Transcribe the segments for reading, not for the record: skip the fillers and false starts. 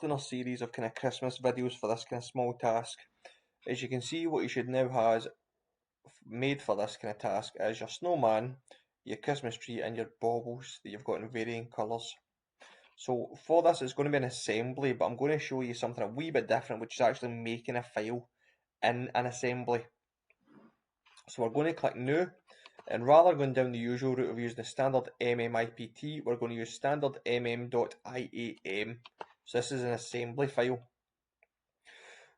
in a series of kind of Christmas videos for this kind of small task. As you can see, what you should now have made for this kind of task is your snowman, your Christmas tree, and your baubles that you've got in varying colours. So for this, it's going to be an assembly, but I'm going to show you something a wee bit different, which is actually making a file in an assembly. So we're going to click New, and rather than going down the usual route of using the standard MMIPT, we're going to use standard mm.iam. So this is an assembly file.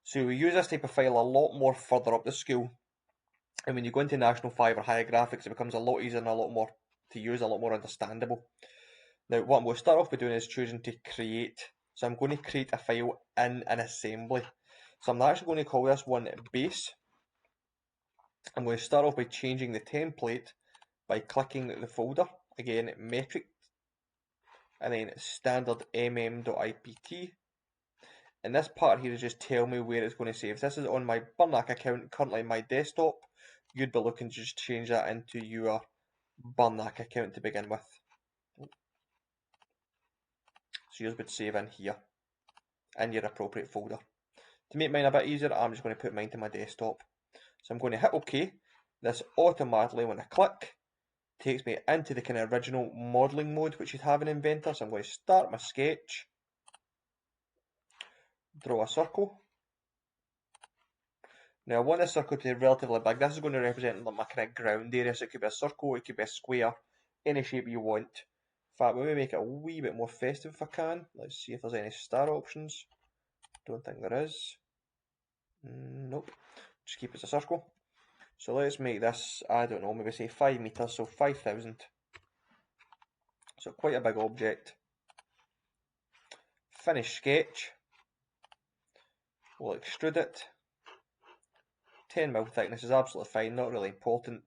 So we use this type of file a lot more further up the school, and when you go into National 5 or higher graphics, it becomes a lot easier and a lot more to use, a lot more understandable. Now what I'm going to start off by doing is choosing to create. So I'm going to create a file in an assembly. So I'm actually going to call this one base. I'm going to start off by changing the template by clicking the folder, again metric, and then standard mm.ipt. And this part here is just tell me where it's going to save. This is on my Burnack account, currently my desktop. You'd be looking to just change that into your Burnack account to begin with. So yours would save in here, in your appropriate folder. To make mine a bit easier, I'm just going to put mine to my desktop. So I'm going to hit OK. This automatically, when I click, takes me into the kind of original modelling mode which you'd have in Inventor. So I'm going to start my sketch, draw a circle. Now I want this circle to be relatively big. This is going to represent my kind of ground area, so it could be a circle, it could be a square, any shape you want. In fact, maybe make it a wee bit more festive if I can. Let's see if there's any star options. Don't think there is. Nope. Just keep it as a circle. So let's make this, I don't know, maybe say 5 meters, so 5,000. So quite a big object. Finish sketch. We'll extrude it. 10mm thickness is absolutely fine, not really important.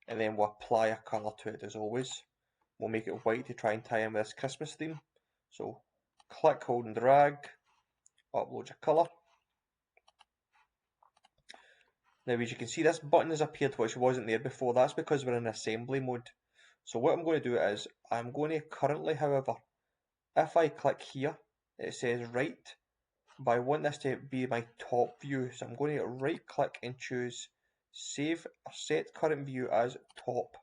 And then we'll apply a colour to it as always. We'll make it white to try and tie in with this Christmas theme. So click, hold and drag, upload your colour. Now as you can see, this button has appeared which wasn't there before. That's because we're in assembly mode. So what I'm going to do is, I'm going to currently, however, if I click here, it says right, but I want this to be my top view. So I'm going to right click and choose save or set current view as top.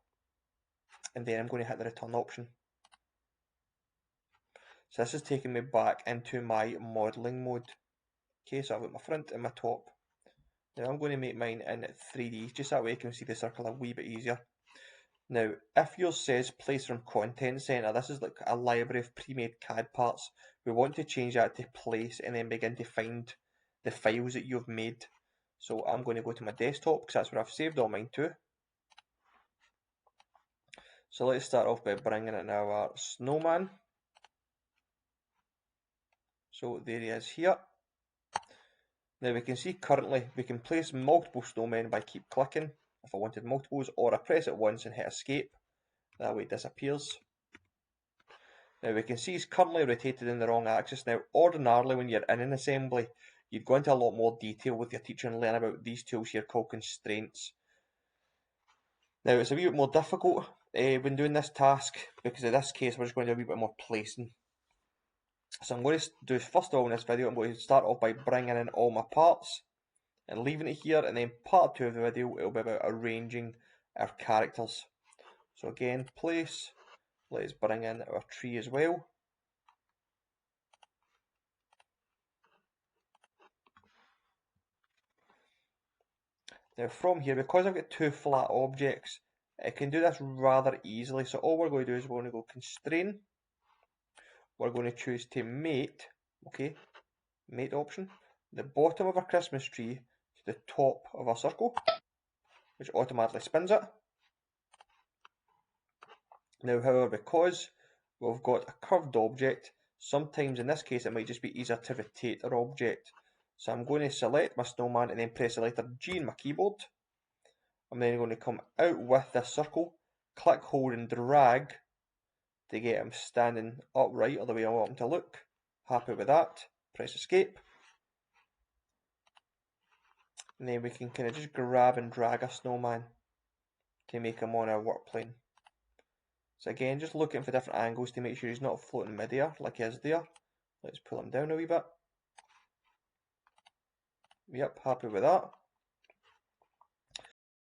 And then I'm going to hit the return option. So this is taking me back into my modelling mode. Okay, so I've got my front and my top. Now I'm going to make mine in 3D, just that way I can see the circle a wee bit easier. Now, if yours says place from content center, this is like a library of pre-made CAD parts. We want to change that to place and then begin to find the files that you've made. So I'm going to go to my desktop because that's where I've saved all mine to. So let's start off by bringing in our snowman. So there he is here. Now we can see currently we can place multiple snowmen by keep clicking if I wanted multiples, or I press it once and hit escape. That way it disappears. Now we can see he's currently rotated in the wrong axis. Now ordinarily when you're in an assembly, you'd go into a lot more detail with your teacher and learn about these tools here called constraints. Now it's a wee bit more difficult when doing this task, because in this case we're just going to do a wee bit more placing. So I'm going to do, first of all in this video, I'm going to start off by bringing in all my parts and leaving it here, and then part 2 of the video, it'll be about arranging our characters. So again, place, let's bring in our tree as well. Now from here, because I've got 2 flat objects, I can do this rather easily. So all we're going to do is we're going to go constrain. We're going to choose to mate, okay, mate option, the bottom of our Christmas tree to the top of our circle, which automatically spins it. Now however, because we've got a curved object, sometimes in this case it might just be easier to rotate our object. So I'm going to select my snowman and then press the letter G on my keyboard. I'm then going to come out with this circle, click, hold and drag to get him standing upright or the way I want him to look. Happy with that. Press escape. And then we can kind of just grab and drag a snowman to make him on our work plane. So again, just looking for different angles to make sure he's not floating mid-air like he is there. Let's pull them down a wee bit. Yep, happy with that.